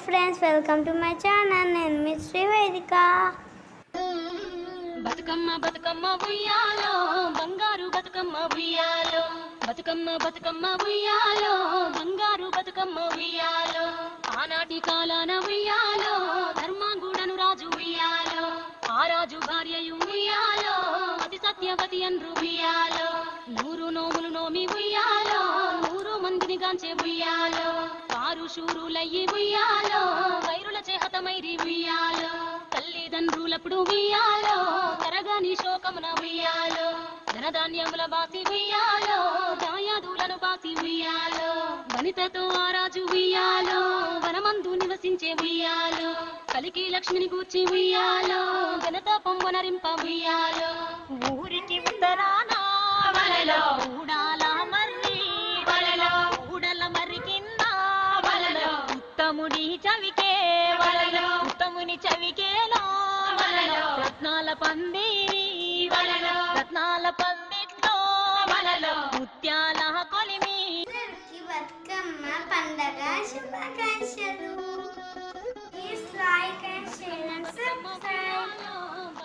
Friends, welcome to my channel. నేను మీ శ్రీవేదిక. బతుకమ్మ బతుకమ్మ ఉయ్యాలో, బంగారు బతుకమ్మ ఉయ్యాలో, బతుకమ్మ బతుకమ్మ ఉయ్యాలో, బంగారు బతుకమ్మ ఉయ్యాలో. ఆనాటి కాలాన ఉయ్యాలో, ధర్మాంగుడను రాజు ఉయ్యాలో, ఆ రాజు భార్యయు ఉయ్యాలో, అతి సత్యవతి అన్రు ఉయ్యాలో. 100 నోములు నోమి ఉయ్యాలో, 100 మందిని గాంచే ఉయ్యాలో, కారు శూరులయ్యి ఉయ్యాలో, వైరుల చేహతమైరి ఉయ్యాలో. తల్లిదండ్రులప్పుడు ఉయ్యాలో, తరగని శోకమున ఉయ్యాలో, ధనధాన్యముల బాసి ఉయ్యాలో, దాయాదులను బాసి ఉయ్యాలో. వనితతో ఆ రాజు ఉయ్యాలో, వనమందు నివసించే ఉయ్యాలో, కలికి లక్ష్మిని గూర్చి ఉయ్యాలో, ఘనత పొంగనరింప ఉయ్యాలో. ఊరికి ఉత్తరాన వలలో ఊడాల మర్రి, వలలో ఊడల మర్రి కింద వలలో ఉత్తముడి చవికే, వలలో ఉత్తముని చవికేలో వలలో రత్నాల పందిరి, వలలో రత్నాల పందిట్లో వలలో ముత్యాల కొలిమి. బతుకమ్మ పండగ శుభాకాంక్షలు.